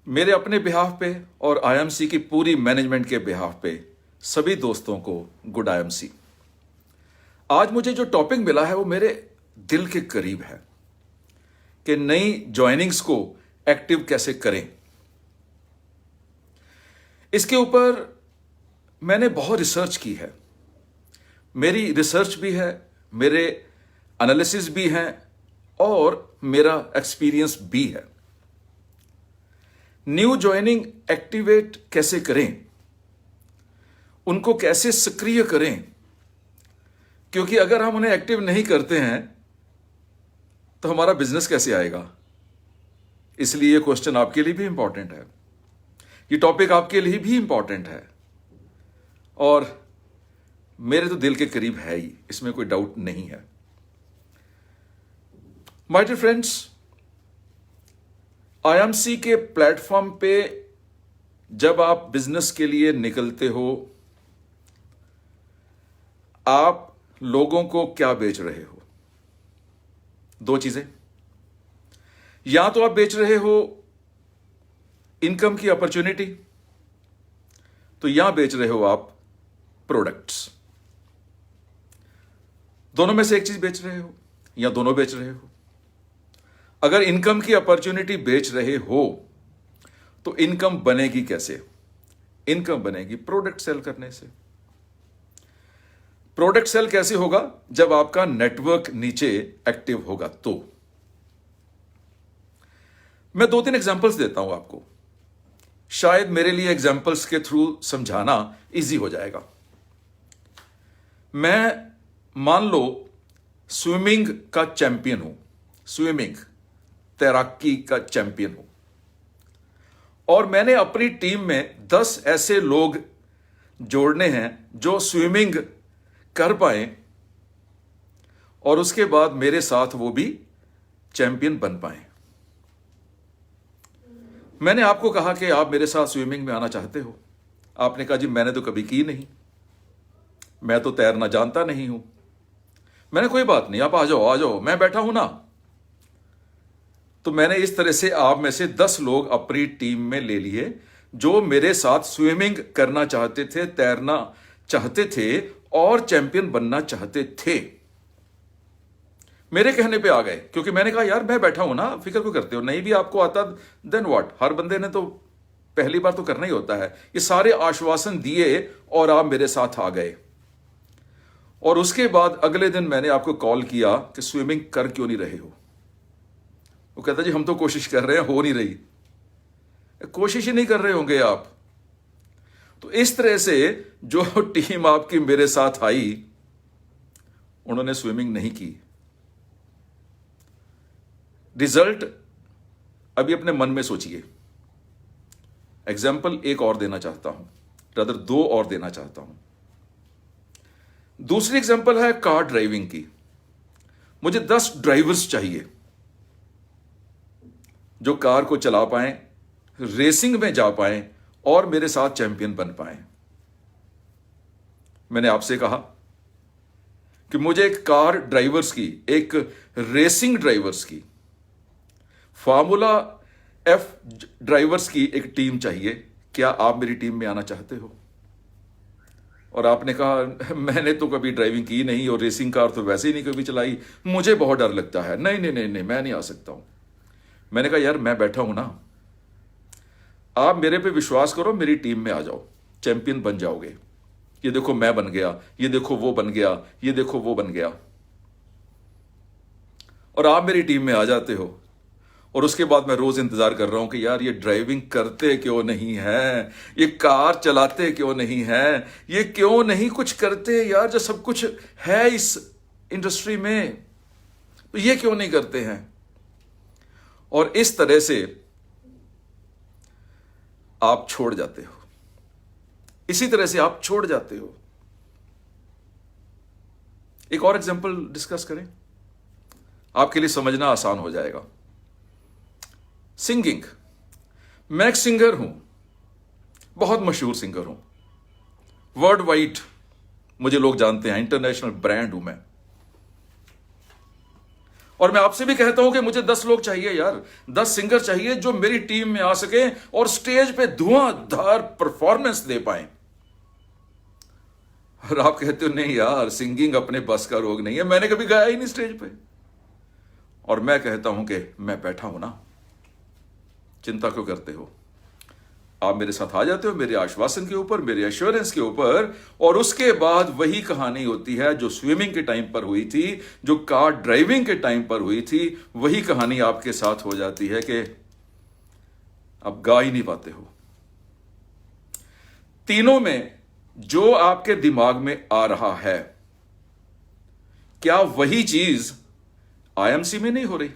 मेरे अपने बिहाफ पे और आईएमसी की पूरी मैनेजमेंट के बिहाफ पे सभी दोस्तों को गुड आईएमसी। आज मुझे जो टॉपिक मिला है वो मेरे दिल के करीब है कि नई ज्वाइनिंग्स को एक्टिव कैसे करें। इसके ऊपर मैंने बहुत रिसर्च की है, मेरी रिसर्च भी है, मेरे एनालिसिस भी हैं और मेरा एक्सपीरियंस भी है। न्यू ज्वाइनिंग एक्टिवेट कैसे करें, उनको कैसे सक्रिय करें, क्योंकि अगर हम उन्हें एक्टिव नहीं करते हैं तो हमारा बिजनेस कैसे आएगा। इसलिए ये क्वेश्चन आपके लिए भी इंपॉर्टेंट है, ये टॉपिक आपके लिए भी इंपॉर्टेंट है और मेरे तो दिल के करीब है ही, इसमें कोई डाउट नहीं है। माय डियर फ्रेंड्स, आईएमसी के प्लेटफॉर्म पे जब आप बिजनेस के लिए निकलते हो, आप लोगों को क्या बेच रहे हो? दो चीजें। या तो आप बेच रहे हो इनकम की अपॉर्चुनिटी, तो यहां बेच रहे हो आप प्रोडक्ट्स। दोनों में से एक चीज बेच रहे हो या दोनों बेच रहे हो। अगर इनकम की अपॉर्चुनिटी बेच रहे हो तो इनकम बनेगी कैसे? इनकम बनेगी प्रोडक्ट सेल करने से। प्रोडक्ट सेल कैसे होगा? जब आपका नेटवर्क नीचे एक्टिव होगा। तो मैं 2-3 एग्जांपल्स देता हूं आपको, शायद मेरे लिए एग्जांपल्स के थ्रू समझाना इजी हो जाएगा। मैं मान लो स्विमिंग का चैंपियन हूं, स्विमिंग तैराकी का चैंपियन हूं, और मैंने अपनी टीम में 10 ऐसे लोग जोड़ने हैं जो स्विमिंग कर पाए और उसके बाद मेरे साथ वो भी चैंपियन बन पाए। मैंने आपको कहा कि आप मेरे साथ स्विमिंग में आना चाहते हो। आपने कहा जी मैंने तो कभी की नहीं, मैं तो तैरना जानता नहीं हूं। मैंने कोई बात नहीं, आप आ जाओ, मैं बैठा हूं ना। तो मैंने इस तरह से आप में से 10 लोग अपनी टीम में ले लिए जो मेरे साथ स्विमिंग करना चाहते थे, तैरना चाहते थे और चैंपियन बनना चाहते थे। मेरे कहने पे आ गए, क्योंकि मैंने कहा यार मैं बैठा हूं ना, फिक्र क्यों करते हो? नहीं भी आपको आता देन व्हाट, हर बंदे ने तो पहली बार तो करना ही होता है। ये सारे आश्वासन दिए और आप मेरे साथ आ गए। और उसके बाद अगले दिन मैंने आपको कॉल किया कि स्विमिंग कर क्यों नहीं रहे हो? वो कहता जी हम तो कोशिश कर रहे हैं, हो नहीं रही। कोशिश ही नहीं कर रहे होंगे आप। तो इस तरह से जो टीम आपकी मेरे साथ आई, उन्होंने स्विमिंग नहीं की। रिजल्ट अभी अपने मन में सोचिए। एग्जाम्पल एक और देना चाहता हूं, रादर 2 और देना चाहता हूं। दूसरी एग्जाम्पल है कार ड्राइविंग की। मुझे 10 ड्राइवर्स चाहिए जो कार को चला पाएं, रेसिंग में जा पाएं और मेरे साथ चैंपियन बन पाएं। मैंने आपसे कहा कि मुझे एक कार ड्राइवर्स की, एक रेसिंग ड्राइवर्स की, फार्मूला एफ ड्राइवर्स की एक टीम चाहिए। क्या आप मेरी टीम में आना चाहते हो? और आपने कहा मैंने तो कभी ड्राइविंग की नहीं और रेसिंग कार तो वैसे ही नहीं कभी चलाई, मुझे बहुत डर लगता है। नहीं नहीं नहीं नहीं, मैं नहीं आ सकता हूं। मैंने कहा यार मैं बैठा हूं ना, आप मेरे पे विश्वास करो, मेरी टीम में आ जाओ, चैंपियन बन जाओगे। ये देखो मैं बन गया, ये देखो वो बन गया, ये देखो वो बन गया। और आप मेरी टीम में आ जाते हो और उसके बाद मैं रोज इंतजार कर रहा हूं कि यार ये ड्राइविंग करते क्यों नहीं है, ये कार चलाते क्यों नहीं है, ये क्यों नहीं कुछ करते यार, जो सब कुछ है इस इंडस्ट्री में, तो ये क्यों नहीं करते हैं। और इस तरह से आप छोड़ जाते हो, इसी तरह से आप छोड़ जाते हो। एक और एग्जांपल डिस्कस करें, आपके लिए समझना आसान हो जाएगा। सिंगिंग। मैं एक सिंगर हूं, बहुत मशहूर सिंगर हूं, वर्ल्ड वाइड मुझे लोग जानते हैं, इंटरनेशनल ब्रांड हूं मैं। और मैं आपसे भी कहता हूं कि मुझे 10 लोग चाहिए यार, 10 सिंगर चाहिए जो मेरी टीम में आ सके और स्टेज पे धुआंधार परफॉर्मेंस दे पाए। और आप कहते हो नहीं यार, सिंगिंग अपने बस का रोग नहीं है, मैंने कभी गाया ही नहीं स्टेज पे। और मैं कहता हूं कि मैं बैठा हूं ना, चिंता क्यों करते हो? आप मेरे साथ आ जाते हो मेरे आश्वासन के ऊपर, मेरे एश्योरेंस के ऊपर, और उसके बाद वही कहानी होती है जो स्विमिंग के टाइम पर हुई थी, जो कार ड्राइविंग के टाइम पर हुई थी, वही कहानी आपके साथ हो जाती है कि आप गा ही नहीं पाते हो। तीनों में जो आपके दिमाग में आ रहा है, क्या वही चीज आईएमसी में नहीं हो रही?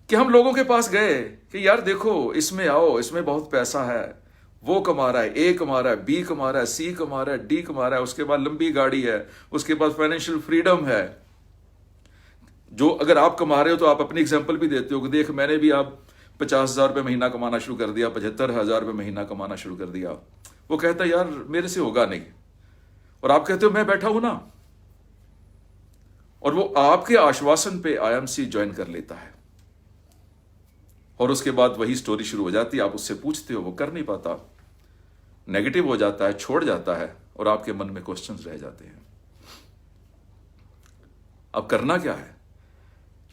कि हम लोगों के पास गए कि यार देखो इसमें आओ, इसमें बहुत पैसा है, वो कमा रहा है, ए कमा रहा है, बी कमा रहा है, सी कमा रहा है, डी कमा रहा है, उसके बाद लंबी गाड़ी है, उसके बाद फाइनेंशियल फ्रीडम है। जो अगर आप कमा रहे हो तो आप अपनी एग्जांपल भी देते हो कि देख मैंने भी आप 50,000 रुपये महीना कमाना शुरू कर दिया, 75,000 रुपये महीना कमाना शुरू कर दिया। वो कहता है यार मेरे से होगा नहीं, और आप कहते हो मैं बैठा हूं ना, और वो आपके आश्वासन पे आईएमसी ज्वाइन कर लेता है। और उसके बाद वही स्टोरी शुरू हो जाती है, आप उससे पूछते हो, वो कर नहीं पाता, नेगेटिव हो जाता है, छोड़ जाता है, और आपके मन में क्वेश्चंस रह जाते हैं। अब करना क्या है?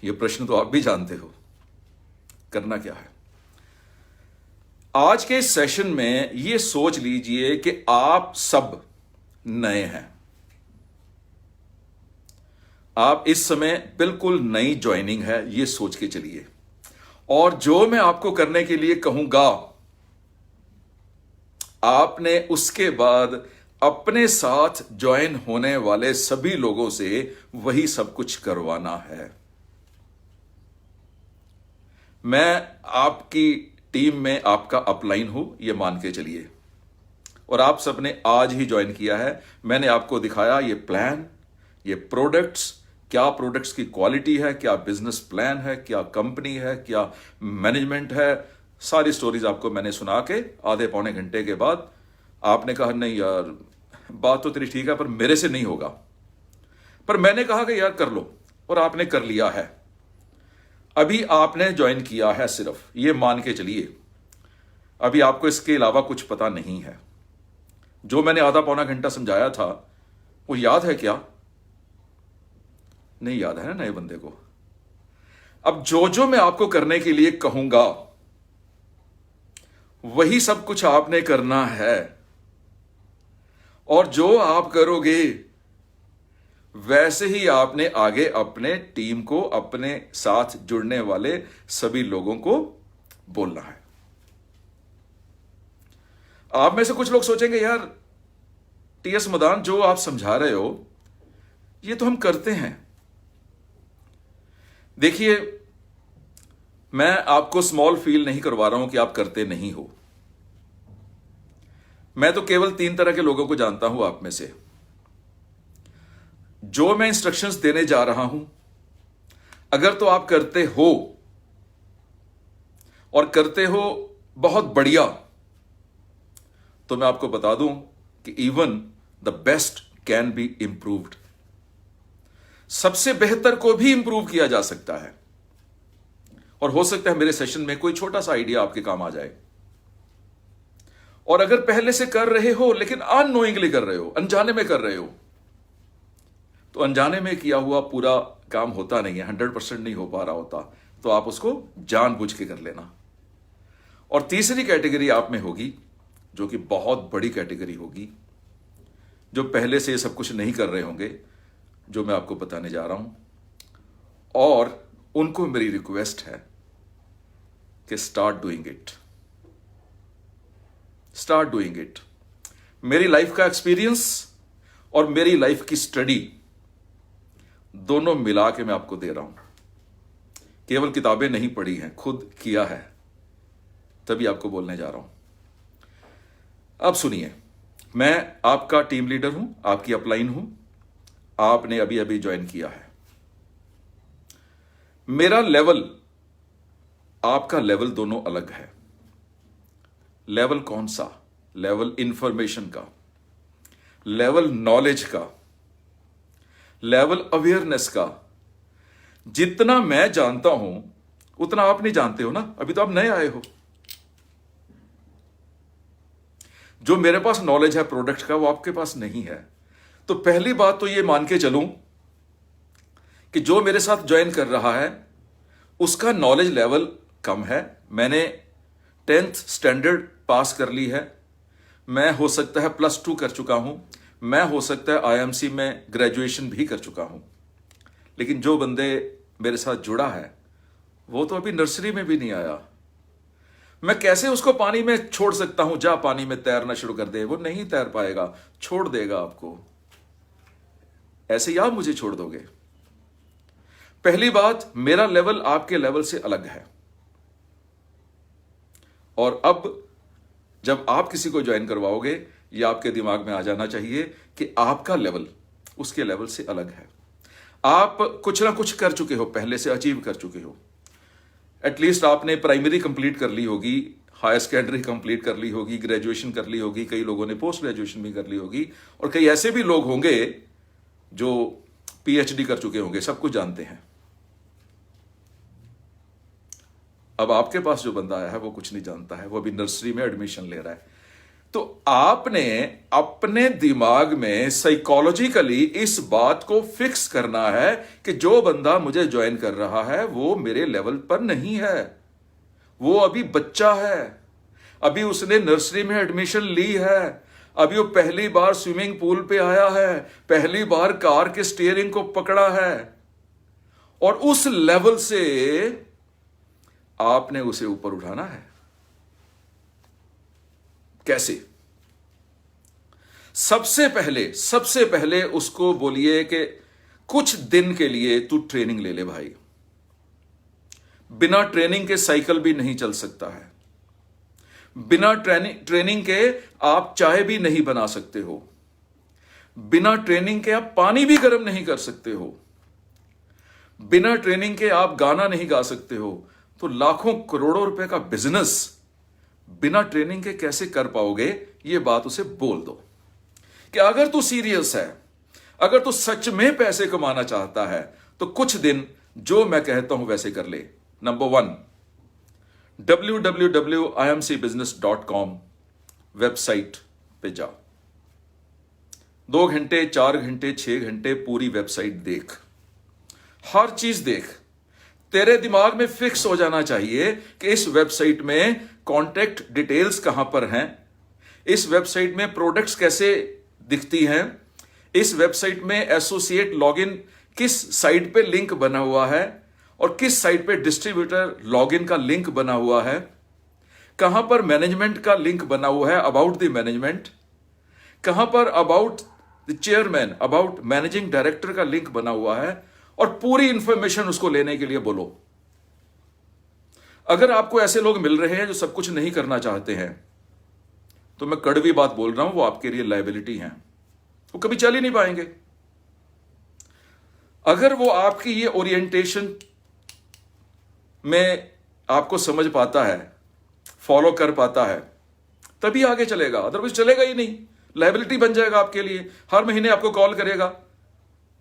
ये प्रश्न तो आप भी जानते हो, करना क्या है? आज के इस सेशन में ये सोच लीजिए कि आप सब नए हैं। आप इस समय बिल्कुल नई ज्वाइनिंग है, ये सोच के चलिए। और जो मैं आपको करने के लिए कहूंगा, आपने उसके बाद अपने साथ ज्वाइन होने वाले सभी लोगों से वही सब कुछ करवाना है। मैं आपकी टीम में आपका अपलाइन हूं, यह मान के चलिए, और आप सबने आज ही ज्वाइन किया है। मैंने आपको दिखाया ये प्लान, ये प्रोडक्ट्स, क्या प्रोडक्ट्स की क्वालिटी है, क्या बिजनेस प्लान है, क्या कंपनी है, क्या मैनेजमेंट है, सारी स्टोरीज आपको मैंने सुना के आधे पौने घंटे के बाद आपने कहा नहीं यार बात तो तेरी ठीक है पर मेरे से नहीं होगा। पर मैंने कहा कि यार कर लो, और आपने कर लिया है। अभी आपने ज्वाइन किया है, सिर्फ ये मान के चलिए अभी आपको इसके अलावा कुछ पता नहीं है। जो मैंने आधा पौना घंटा समझाया था वो याद है क्या? नहीं याद है ना नए बंदे को। अब जो जो मैं आपको करने के लिए कहूंगा वही सब कुछ आपने करना है, और जो आप करोगे वैसे ही आपने आगे अपने टीम को, अपने साथ जुड़ने वाले सभी लोगों को बोलना है। आप में से कुछ लोग सोचेंगे यार टीएस मदान जो आप समझा रहे हो ये तो हम करते हैं। देखिए मैं आपको स्मॉल फील नहीं करवा रहा हूं कि आप करते नहीं हो। मैं तो केवल 3 तरह के लोगों को जानता हूं आप में से। जो मैं इंस्ट्रक्शंस देने जा रहा हूं अगर तो आप करते हो, और करते हो बहुत बढ़िया, तो मैं आपको बता दूं कि even the best can be improved. सबसे बेहतर को भी इंप्रूव किया जा सकता है, और हो सकता है मेरे सेशन में कोई छोटा सा आइडिया आपके काम आ जाए। और अगर पहले से कर रहे हो लेकिन अननोइंगली कर रहे हो, अनजाने में कर रहे हो, तो अनजाने में किया हुआ पूरा काम होता नहीं है, 100% नहीं हो पा रहा होता, तो आप उसको जानबूझ के कर लेना। और तीसरी कैटेगरी आप में होगी जो कि बहुत बड़ी कैटेगरी होगी, जो पहले से ये सब कुछ नहीं कर रहे होंगे जो मैं आपको बताने जा रहा हूं, और उनको मेरी रिक्वेस्ट है कि start doing it, start doing it. मेरी लाइफ का एक्सपीरियंस और मेरी लाइफ की स्टडी दोनों मिला के मैं आपको दे रहा हूं। केवल किताबें नहीं पढ़ी हैं, खुद किया है, तभी आपको बोलने जा रहा हूं। अब सुनिए, मैं आपका टीम लीडर हूं, आपकी अपलाइन हूं, आपने अभी अभी ज्वाइन किया है। मेरा लेवल, आपका लेवल दोनों अलग है। लेवल कौन सा? लेवल इंफॉर्मेशन का, लेवल नॉलेज का, लेवल अवेयरनेस का। जितना मैं जानता हूं उतना आप नहीं जानते हो ना, अभी तो आप नए आए हो। जो मेरे पास नॉलेज है प्रोडक्ट का वो आपके पास नहीं है। तो पहली बात तो ये मान के चलूं कि जो मेरे साथ ज्वाइन कर रहा है उसका नॉलेज लेवल कम है। मैंने 10th स्टैंडर्ड पास कर ली है, मैं हो सकता है +2 कर चुका हूं, मैं हो सकता है आईएमसी में ग्रेजुएशन भी कर चुका हूं। लेकिन जो बंदे मेरे साथ जुड़ा है वो तो अभी नर्सरी में भी नहीं आया। मैं कैसे उसको पानी में छोड़ सकता हूं, जा पानी में तैरना शुरू कर दे? वो नहीं तैर पाएगा, छोड़ देगा आपको। ऐसे ही आप मुझे छोड़ दोगे? पहली बात, मेरा लेवल आपके लेवल से अलग है। और अब जब आप किसी को ज्वाइन करवाओगे, ये आपके दिमाग में आ जाना चाहिए कि आपका लेवल उसके लेवल से अलग है। आप कुछ ना कुछ कर चुके हो, पहले से अचीव कर चुके हो। एटलीस्ट आपने प्राइमरी कंप्लीट कर ली होगी, हायर सेकेंडरी कंप्लीट कर ली होगी, ग्रेजुएशन कर ली होगी, कई लोगों ने पोस्ट ग्रेजुएशन भी कर ली होगी, और कई ऐसे भी लोग होंगे जो पीएचडी कर चुके होंगे, सब कुछ जानते हैं। अब आपके पास जो बंदा आया है वो कुछ नहीं जानता है, वो अभी नर्सरी में एडमिशन ले रहा है। तो आपने अपने दिमाग में साइकोलॉजिकली इस बात को फिक्स करना है कि जो बंदा मुझे ज्वाइन कर रहा है वो मेरे लेवल पर नहीं है, वो अभी बच्चा है, अभी उसने नर्सरी में एडमिशन ली है, अभी वो पहली बार स्विमिंग पूल पे आया है, पहली बार कार के स्टीयरिंग को पकड़ा है, और उस लेवल से आपने उसे ऊपर उठाना है। कैसे? सबसे पहले उसको बोलिए कि कुछ दिन के लिए तू ट्रेनिंग ले ले भाई। बिना ट्रेनिंग के साइकिल भी नहीं चल सकता है, बिना ट्रेनिंग के आप चाय भी नहीं बना सकते हो, बिना ट्रेनिंग के आप पानी भी गर्म नहीं कर सकते हो, बिना ट्रेनिंग के आप गाना नहीं गा सकते हो। तो लाखों करोड़ों रुपए का बिजनेस बिना ट्रेनिंग के कैसे कर पाओगे? ये बात उसे बोल दो कि अगर तू सीरियस है, अगर तू सच में पैसे कमाना चाहता है तो कुछ दिन जो मैं कहता हूं वैसे कर ले। नंबर 1, www.imcbusiness.com वेबसाइट पे जा। 2 घंटे, 4 घंटे, 6 घंटे पूरी वेबसाइट देख, हर चीज देख। तेरे दिमाग में फिक्स हो जाना चाहिए कि इस वेबसाइट में कॉन्टैक्ट डिटेल्स कहां पर हैं, इस वेबसाइट में प्रोडक्ट्स कैसे दिखती हैं, इस वेबसाइट में एसोसिएट लॉगिन किस साइट पे लिंक बना हुआ है और किस साइट पे डिस्ट्रीब्यूटर लॉगिन का लिंक बना हुआ है, कहां पर मैनेजमेंट का लिंक बना हुआ है, अबाउट द मैनेजमेंट, कहां पर about the chairman, about managing director का लिंक बना हुआ है, और पूरी इंफॉर्मेशन उसको लेने के लिए बोलो। अगर आपको ऐसे लोग मिल रहे हैं जो सब कुछ नहीं करना चाहते हैं, तो मैं कड़वी बात बोल रहा हूं, वो आपके लिए लायबिलिटी हैं, वो कभी चल ही नहीं पाएंगे। अगर वो आपकी ये ओरिएंटेशन में आपको समझ पाता है, फॉलो कर पाता है, तभी आगे चलेगा, अदरवाइज चलेगा ही नहीं। लायबिलिटी बन जाएगा आपके लिए, हर महीने आपको कॉल करेगा,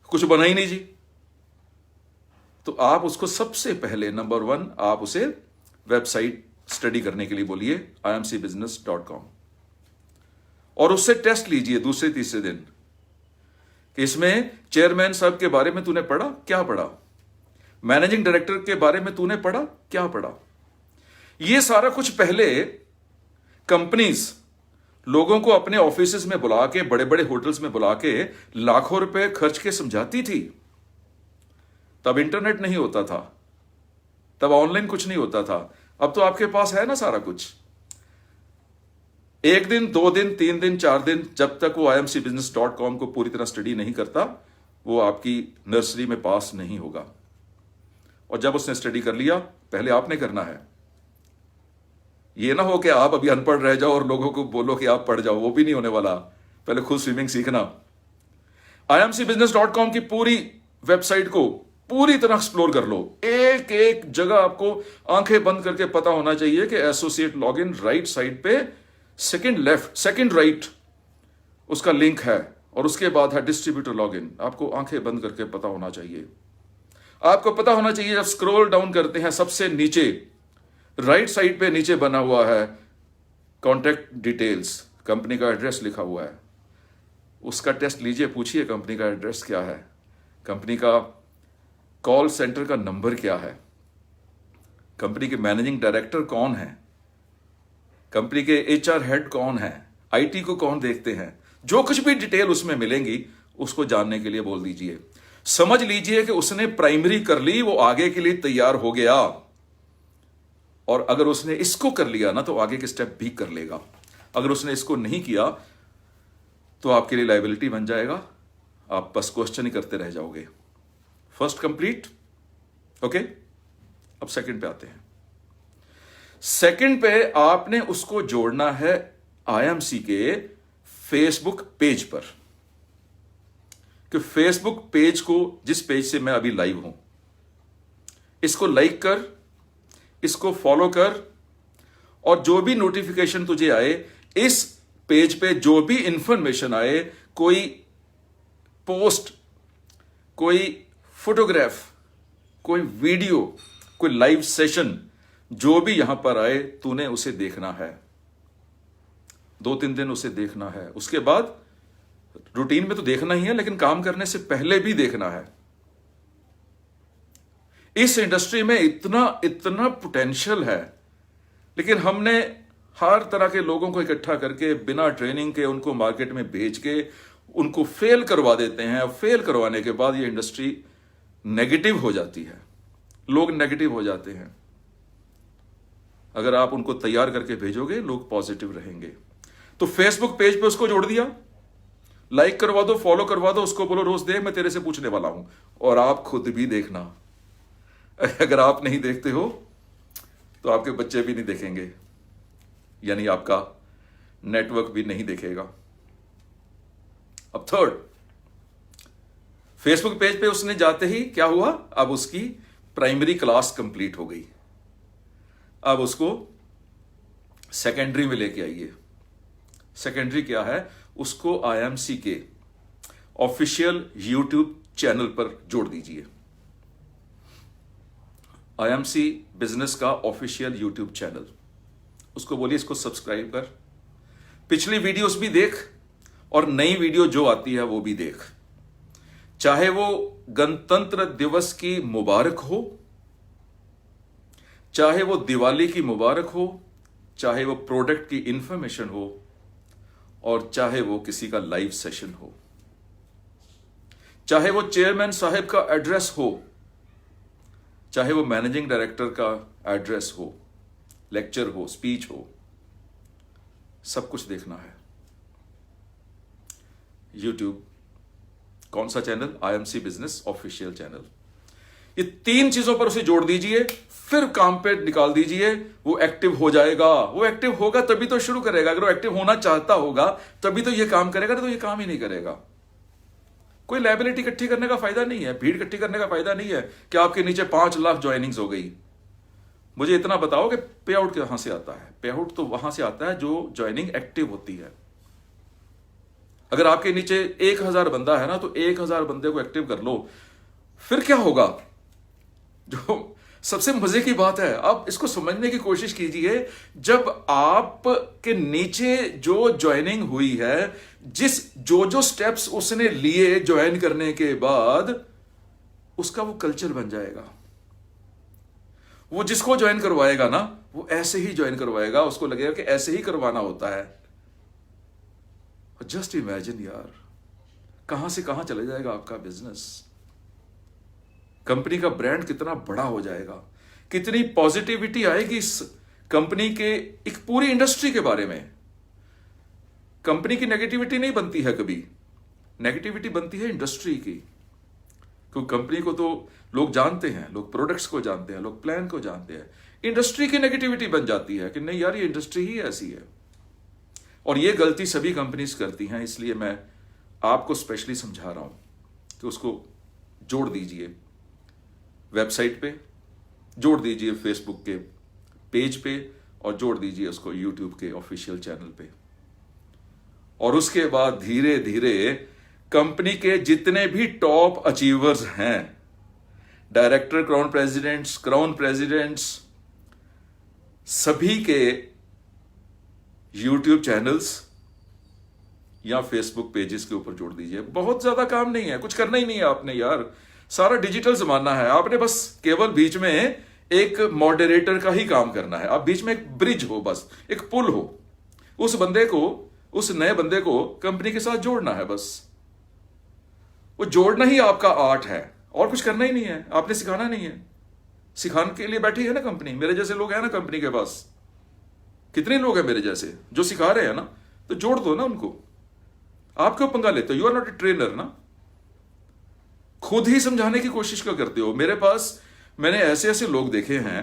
कुछ बना ही नहीं जी। तो आप उसको सबसे पहले नंबर 1 आप उसे वेबसाइट स्टडी करने के लिए बोलिए imcbusiness.com, और उससे टेस्ट लीजिए दूसरे तीसरे दिन कि इसमें चेयरमैन साहब के बारे में तूने पढ़ा, क्या पढ़ा, मैनेजिंग डायरेक्टर के बारे में तूने पढ़ा, क्या पढ़ा। ये सारा कुछ पहले कंपनीज लोगों को अपने ऑफिसेज में बुला के, बड़े बड़े होटल्स में बुला के लाखों रुपए खर्च के समझाती थी। तब इंटरनेट नहीं होता था, तब ऑनलाइन कुछ नहीं होता था। अब तो आपके पास है ना सारा कुछ। 1 दिन, 2 दिन, 3 दिन, 4 दिन, जब तक वो imcbusiness.com को पूरी तरह स्टडी नहीं करता, वो आपकी नर्सरी में पास नहीं होगा। और जब उसने स्टडी कर लिया, पहले आपने करना है। ये ना हो कि आप अभी अनपढ़ रह जाओ और लोगों को बोलो कि आप पढ़ जाओ, वो भी नहीं होने वाला। पहले खुद स्विमिंग सीखना। imcbusiness.com की पूरी वेबसाइट को पूरी तरह एक्सप्लोर कर लो, एक एक जगह आपको आंखें बंद करके पता होना चाहिए कि एसोसिएट लॉगिन राइट साइड पे सेकंड लेफ्ट, सेकंड राइट उसका लिंक है, और उसके बाद है डिस्ट्रीब्यूटर लॉगिन। आपको आंखें बंद करके पता होना चाहिए, आपको पता होना चाहिए। जब स्क्रॉल डाउन करते हैं सबसे नीचे राइट साइड पे नीचे बना हुआ है कॉन्टैक्ट डिटेल्स, कंपनी का एड्रेस लिखा हुआ है। उसका टेस्ट लीजिए, पूछिए कंपनी का एड्रेस क्या है, कंपनी का कॉल सेंटर का नंबर क्या है, कंपनी के मैनेजिंग डायरेक्टर कौन है, कंपनी के एचआर हेड कौन है, आईटी को कौन देखते हैं। जो कुछ भी डिटेल उसमें मिलेंगी उसको जानने के लिए बोल दीजिए। समझ लीजिए कि उसने प्राइमरी कर ली, वो आगे के लिए तैयार हो गया। और अगर उसने इसको कर लिया ना तो आगे के स्टेप भी कर लेगा। अगर उसने इसको नहीं किया तो आपके लिए लायबिलिटी बन जाएगा, आप बस क्वेश्चन ही करते रह जाओगे। First complete, okay. अब सेकंड पे आते हैं। सेकंड पे आपने उसको जोड़ना है आईएमसी के फेसबुक पेज पर, कि फेसबुक पेज को, जिस पेज से मैं अभी लाइव हूं, इसको लाइक कर, इसको फॉलो कर, और जो भी नोटिफिकेशन तुझे आए, इस पेज पे जो भी इंफॉर्मेशन आए, कोई पोस्ट, कोई फोटोग्राफ, कोई वीडियो, कोई लाइव सेशन, जो भी यहां पर आए तूने उसे देखना है। 2-3 दिन उसे देखना है। उसके बाद रूटीन में तो देखना ही है, लेकिन काम करने से पहले भी देखना है। इस इंडस्ट्री में इतना इतना पोटेंशियल है, लेकिन हमने हर तरह के लोगों को इकट्ठा करके बिना ट्रेनिंग के उनको मार्केट में भेज के उनको फेल करवा देते हैं। फेल करवाने के बाद ये इंडस्ट्री नेगेटिव हो जाती है, लोग नेगेटिव हो जाते हैं। अगर आप उनको तैयार करके भेजोगे, लोग पॉजिटिव रहेंगे। तो फेसबुक पेज पे उसको जोड़ दिया, लाइक करवा दो, फॉलो करवा दो, उसको बोलो रोज देख, मैं तेरे से पूछने वाला हूं। और आप खुद भी देखना, अगर आप नहीं देखते हो तो आपके बच्चे भी नहीं देखेंगे, यानी आपका नेटवर्क भी नहीं देखेगा। अब थर्ड, फेसबुक पेज पे उसने जाते ही क्या हुआ, अब उसकी प्राइमरी क्लास कंप्लीट हो गई। अब उसको सेकेंडरी में लेके आइए। सेकेंडरी क्या है, उसको आईएमसी के ऑफिशियल यूट्यूब चैनल पर जोड़ दीजिए। आईएमसी बिजनेस का ऑफिशियल यूट्यूब चैनल, उसको बोलिए इसको सब्सक्राइब कर, पिछली वीडियोस भी देख और नई वीडियो जो आती है वो भी देख। चाहे वो गणतंत्र दिवस की मुबारक हो, चाहे वो दिवाली की मुबारक हो, चाहे वो प्रोडक्ट की इंफॉर्मेशन हो, और चाहे वो किसी का लाइव सेशन हो, चाहे वो चेयरमैन साहब का एड्रेस हो, चाहे वो मैनेजिंग डायरेक्टर का एड्रेस हो, लेक्चर हो, स्पीच हो, सब कुछ देखना है। यूट्यूब, कौन सा channel, IMC business official channel. ये 3 चीजों पर उसे जोड़ दीजिए, फिर काम पे निकाल दीजिए। वो एक्टिव हो जाएगा। वो एक्टिव होगा तभी तो शुरू करेगा। अगर वो एक्टिव होना चाहता होगा तभी तो ये काम करेगा, नहीं तो ये काम ही नहीं करेगा। कोई लायबिलिटी इकट्ठी करने का फायदा नहीं है, भीड़ इकट्ठी करने का फायदा नहीं है कि आपके नीचे 5 लाख ज्वाइनिंग्स हो गई। मुझे इतना बताओ कि पे आउट कहां से आता है। पे आउट तो वहां से आता है जो ज्वाइनिंग एक्टिव होती है। अगर आपके नीचे 1000 बंदा है ना, तो 1000 बंदे को एक्टिव कर लो, फिर क्या होगा। जो सबसे मजे की बात है, आप इसको समझने की कोशिश कीजिए। जब आप के नीचे जो ज्वाइनिंग हुई है, जो स्टेप्स उसने लिए ज्वाइन करने के बाद, उसका वो कल्चर बन जाएगा। वो जिसको ज्वाइन करवाएगा ना, वो ऐसे ही ज्वाइन करवाएगा, उसको लगेगा कि ऐसे ही करवाना होता है। जस्ट इमेजिन यार, कहां से कहां चले जाएगा आपका बिजनेस। कंपनी का ब्रांड कितना बड़ा हो जाएगा, कितनी पॉजिटिविटी आएगी इस कंपनी के, एक पूरी इंडस्ट्री के बारे में। कंपनी की नेगेटिविटी नहीं बनती है कभी, नेगेटिविटी बनती है इंडस्ट्री की। क्योंकि कंपनी को तो लोग जानते हैं, लोग प्रोडक्ट्स को जानते हैं, लोग प्लान को जानते हैं। इंडस्ट्री की नेगेटिविटी बन जाती है कि नहीं यार, ये इंडस्ट्री ही ऐसी है। और ये गलती सभी कंपनीज करती हैं, इसलिए मैं आपको स्पेशली समझा रहा हूं कि उसको जोड़ दीजिए वेबसाइट पे, जोड़ दीजिए फेसबुक के पेज पे, और जोड़ दीजिए उसको यूट्यूब के ऑफिशियल चैनल पे। और उसके बाद धीरे धीरे कंपनी के जितने भी टॉप अचीवर्स हैं, डायरेक्टर, क्राउन प्रेसिडेंट्स, सभी के यूट्यूब चैनल्स या फेसबुक पेजेस के ऊपर जोड़ दीजिए। बहुत ज्यादा काम नहीं है, कुछ करना ही नहीं है आपने यार, सारा डिजिटल जमाना है। आपने बस केवल बीच में एक मॉडरेटर का ही काम करना है। आप बीच में एक ब्रिज हो, बस एक पुल हो, उस बंदे को, उस नए बंदे को कंपनी के साथ जोड़ना है। बस वो जोड़ना ही आपका आर्ट है, और कुछ करना ही नहीं है, आपने सिखाना नहीं है। सिखाने के लिए बैठी है ना कंपनी, मेरे जैसे लोग हैं ना कंपनी के पास, कितने लोग हैं मेरे जैसे जो सिखा रहे हैं ना, तो जोड़ दो ना उनको। आप क्यों पंगा लेते हो? You are not a trainer ना, खुद ही समझाने की कोशिश क्यों करते हो? मेरे पास मैंने ऐसे ऐसे लोग देखे हैं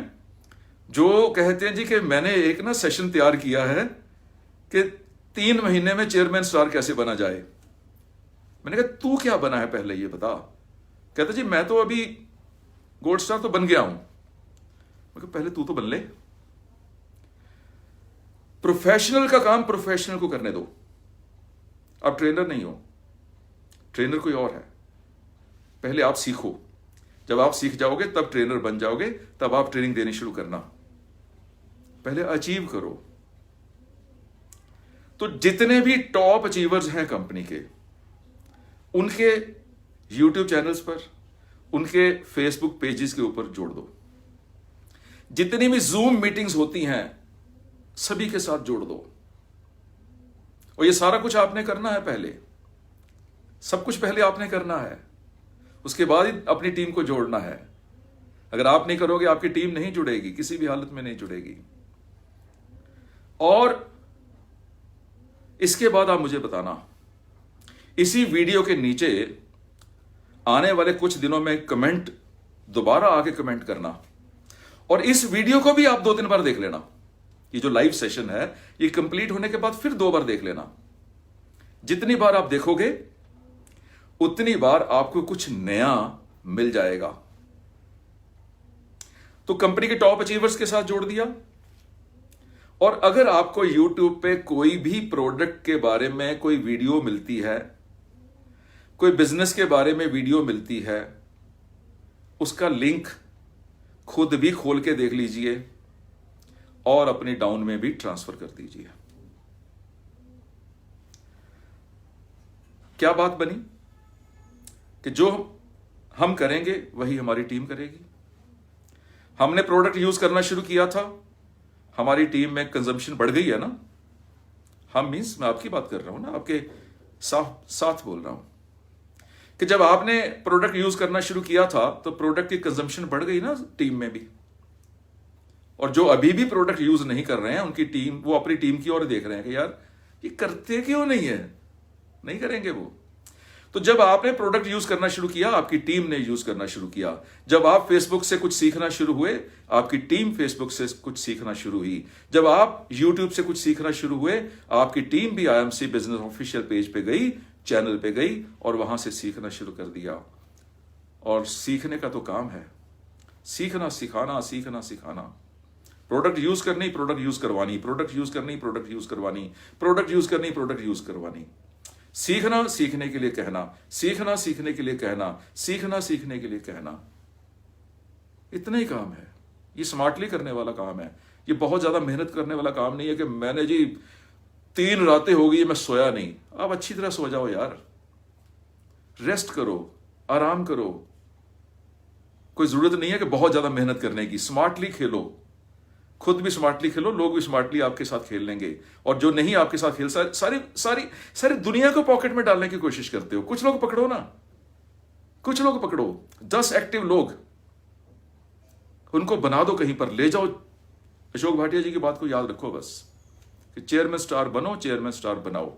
जो कहते हैं जी कि मैंने एक ना सेशन तैयार किया है कि 3 महीने में चेयरमैन स्टार कैसे बना जाए। मैंने कहा तू क्या बना है पहले ये बता। कहता जी मैं तो अभी गोल्ड स्टार तो बन गया हूं। मैं कहा पहले तू तो बन ले। प्रोफेशनल का काम प्रोफेशनल को करने दो, आप ट्रेनर नहीं हो, ट्रेनर कोई और है। पहले आप सीखो, जब आप सीख जाओगे तब ट्रेनर बन जाओगे, तब आप ट्रेनिंग देनी शुरू करना। पहले अचीव करो। तो जितने भी टॉप अचीवर्स हैं कंपनी के, उनके यूट्यूब चैनल्स पर, उनके फेसबुक पेजेस के ऊपर जोड़ दो। जितनी भी जूम मीटिंग्स होती हैं सभी के साथ जोड़ दो। और ये सारा कुछ आपने करना है पहले, सब कुछ पहले आपने करना है, उसके बाद ही अपनी टीम को जोड़ना है। अगर आप नहीं करोगे आपकी टीम नहीं जुड़ेगी, किसी भी हालत में नहीं जुड़ेगी। और इसके बाद आप मुझे बताना, इसी वीडियो के नीचे आने वाले कुछ दिनों में कमेंट, दोबारा आके कमेंट करना। और इस वीडियो को भी आप 2-3 बार देख लेना। ये जो लाइव सेशन है ये कंप्लीट होने के बाद फिर 2 बार देख लेना। जितनी बार आप देखोगे उतनी बार आपको कुछ नया मिल जाएगा। तो कंपनी के टॉप अचीवर्स के साथ जोड़ दिया। और अगर आपको YouTube पे कोई भी प्रोडक्ट के बारे में कोई वीडियो मिलती है, कोई बिजनेस के बारे में वीडियो मिलती है, उसका लिंक खुद भी खोल के देख लीजिए और अपने डाउन में भी ट्रांसफर कर दीजिए। क्या बात बनी कि जो हम करेंगे वही हमारी टीम करेगी। हमने प्रोडक्ट यूज करना शुरू किया था, हमारी टीम में कंजम्पशन बढ़ गई है ना। हम मींस मैं आपकी बात कर रहा हूं ना, आपके साथ बोल रहा हूं कि जब आपने प्रोडक्ट यूज करना शुरू किया था तो प्रोडक्ट की कंजम्पशन बढ़ गई ना टीम में भी। और जो अभी भी प्रोडक्ट यूज नहीं कर रहे हैं उनकी टीम, वो अपनी टीम की ओर देख रहे हैं कि यार ये करते क्यों नहीं है, नहीं करेंगे वो। तो जब आपने प्रोडक्ट यूज करना शुरू किया, आपकी टीम ने यूज करना शुरू किया। जब आप फेसबुक से कुछ सीखना शुरू हुए, आपकी टीम फेसबुक से कुछ सीखना शुरू हुई। जब आप यूट्यूब से कुछ सीखना शुरू हुए, आपकी टीम भी IMC बिजनेस ऑफिशियल पेज पे गई, चैनल पे गई और वहां से सीखना शुरू कर दिया। और सीखने का तो काम है, सीखना सिखाना, सीखना सिखाना। प्रोडक्ट यूज करनी, प्रोडक्ट यूज करवानी, प्रोडक्ट यूज करनी, प्रोडक्ट यूज करवानी, प्रोडक्ट यूज करनी, प्रोडक्ट यूज करवानी। सीखना सीखने के लिए कहना, सीखना सीखने के लिए कहना, सीखना सीखने के लिए कहना। इतना ही काम है। ये स्मार्टली करने वाला काम है। ये बहुत ज्यादा मेहनत करने वाला काम नहीं है कि मैंने जी 3 रातें हो गई मैं सोया नहीं। आप अच्छी तरह सो जाओ यार, रेस्ट करो, आराम करो। कोई जरूरत नहीं है कि बहुत ज्यादा मेहनत करने की। स्मार्टली खेलो, खुद भी स्मार्टली खेलो, लोग भी स्मार्टली आपके साथ खेल लेंगे। और जो नहीं आपके साथ खेल, सारी दुनिया को पॉकेट में डालने की कोशिश करते हो। कुछ लोग पकड़ो ना, कुछ लोग पकड़ो, 10 एक्टिव लोग, उनको बना दो, कहीं पर ले जाओ। अशोक भाटिया जी की बात को याद रखो बस, कि चेयरमैन स्टार बनो, चेयरमैन स्टार बनाओ।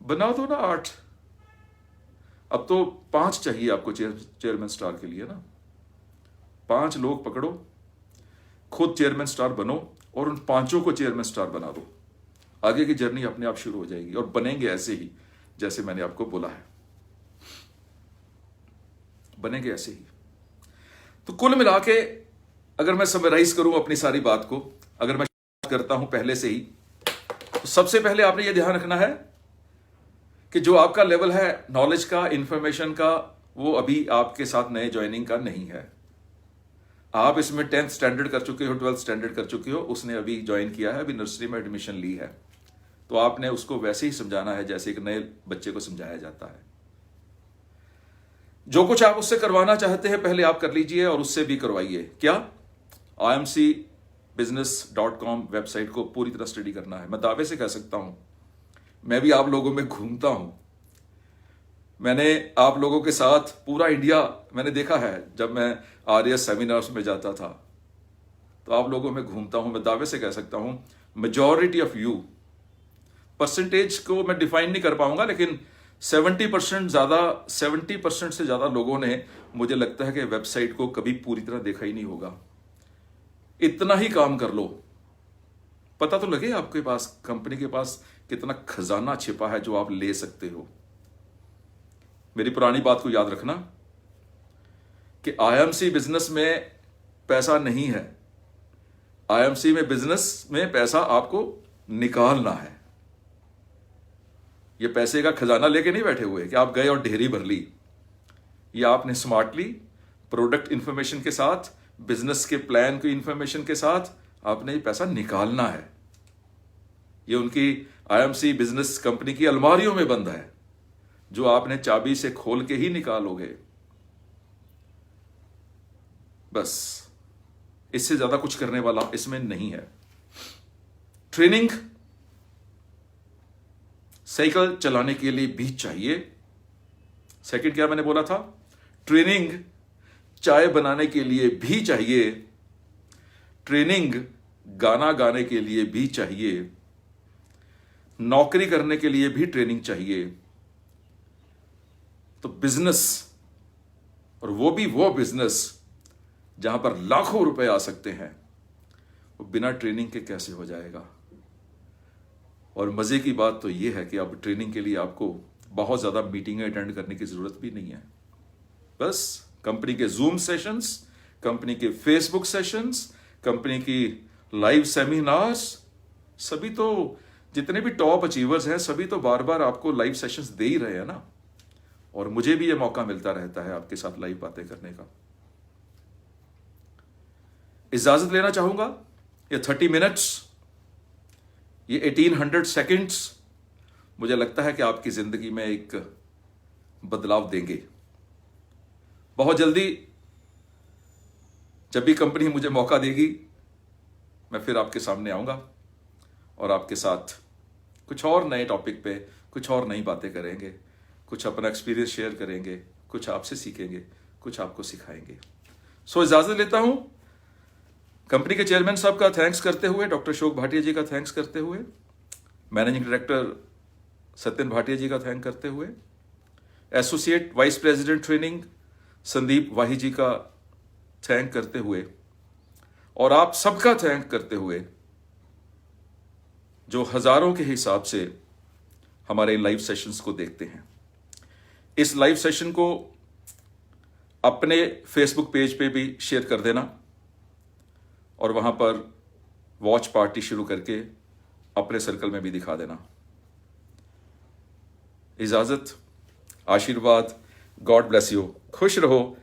बना दो ना 8, अब तो 5 चाहिए आपको चेयरमैन स्टार के लिए ना। 5 लोग पकड़ो, खुद चेयरमैन स्टार बनो और उन 5 को चेयरमैन स्टार बना दो। आगे की जर्नी अपने आप शुरू हो जाएगी और बनेंगे ऐसे ही जैसे मैंने आपको बोला है, बनेंगे ऐसे ही। तो कुल मिला के अगर मैं समराइज करूं अपनी सारी बात को, अगर मैं करता हूं पहले से ही, तो सबसे पहले आपने यह ध्यान रखना है कि जो आपका लेवल है नॉलेज का, इंफॉर्मेशन का, वो अभी आपके साथ नए ज्वाइनिंग का नहीं है। आप इसमें 10th स्टैंडर्ड कर चुके हो, 12th स्टैंडर्ड कर चुके हो, उसने अभी ज्वाइन किया है, अभी नर्सरी में एडमिशन ली है, तो आपने उसको वैसे ही समझाना है जैसे एक नए बच्चे को समझाया जाता है। जो कुछ आप उससे करवाना चाहते हैं पहले आप कर लीजिए और उससे भी करवाइए। क्या? imcbusiness.com वेबसाइट को पूरी तरह स्टडी करना है। मैं दावे से कह सकता हूं, मैं भी आप लोगों में घूमता हूं, मैंने आप लोगों के साथ पूरा इंडिया मैंने देखा है। जब मैं आरएस सेमिनार्स में जाता था तो आप लोगों में घूमता हूं। मैं दावे से कह सकता हूं मेजॉरिटी ऑफ यू, परसेंटेज को मैं डिफाइन नहीं कर पाऊंगा, लेकिन 70% से ज्यादा लोगों ने, मुझे लगता है कि वेबसाइट को कभी पूरी तरह देखा ही नहीं होगा। इतना ही काम कर लो, पता तो लगे आपके पास, कंपनी के पास कितना खजाना छिपा है जो आप ले सकते हो। मेरी पुरानी बात को याद रखना कि आईएमसी बिजनेस में पैसा नहीं है, आईएमसी में बिजनेस में पैसा आपको निकालना है। ये पैसे का खजाना लेके नहीं बैठे हुए कि आप गए और ढेरी भर ली। ये आपने स्मार्टली प्रोडक्ट इंफॉर्मेशन के साथ, बिजनेस के प्लान की इंफॉर्मेशन के साथ आपने ये पैसा निकालना है। ये उनकी आईएमसी बिजनेस कंपनी की अलमारियों में बंद है, जो आपने चाबी से खोल के ही निकालोगे। बस इससे ज्यादा कुछ करने वाला इसमें नहीं है। ट्रेनिंग साइकिल चलाने के लिए भी चाहिए। सेकंड क्या मैंने बोला था? ट्रेनिंग चाय बनाने के लिए भी चाहिए, ट्रेनिंग गाना गाने के लिए भी चाहिए, नौकरी करने के लिए भी ट्रेनिंग चाहिए। तो बिजनेस, और वो भी वो बिजनेस जहां पर लाखों रुपए आ सकते हैं, वो बिना ट्रेनिंग के कैसे हो जाएगा? और मजे की बात तो ये है कि अब ट्रेनिंग के लिए आपको बहुत ज्यादा मीटिंगें अटेंड करने की जरूरत भी नहीं है। बस कंपनी के जूम सेशंस, कंपनी के फेसबुक सेशंस, कंपनी की लाइव सेमिनार्स, सभी तो जितने भी टॉप अचीवर्स हैं सभी तो बार बार आपको लाइव सेशंस दे ही रहे हैं ना। और मुझे भी ये मौका मिलता रहता है आपके साथ लाइव बातें करने का। इजाजत लेना चाहूंगा, ये 30 मिनट्स, ये 1800 सेकेंड्स मुझे लगता है कि आपकी जिंदगी में एक बदलाव देंगे। बहुत जल्दी जब भी कंपनी मुझे मौका देगी, मैं फिर आपके सामने आऊंगा और आपके साथ कुछ और नए टॉपिक पे कुछ और नई बातें करेंगे, कुछ अपना एक्सपीरियंस शेयर करेंगे, कुछ आपसे सीखेंगे, कुछ आपको सिखाएंगे। सो इजाजत लेता हूं, कंपनी के चेयरमैन साहब का थैंक्स करते हुए, डॉक्टर अशोक भाटिया जी का थैंक्स करते हुए, मैनेजिंग डायरेक्टर सत्यन भाटिया जी का थैंक करते हुए, associate vice president training Sandeep Wahi ji का थैंक करते हुए, और आप सबका थैंक करते हुए जो हजारों के हिसाब से हमारे लाइव सेशंस को देखते हैं। इस लाइव सेशन को अपने फेसबुक पेज पे भी शेयर कर देना और वहां पर वॉच पार्टी शुरू करके अपने सर्कल में भी दिखा देना। इजाजत, आशीर्वाद, गॉड ब्लेस यू, खुश रहो,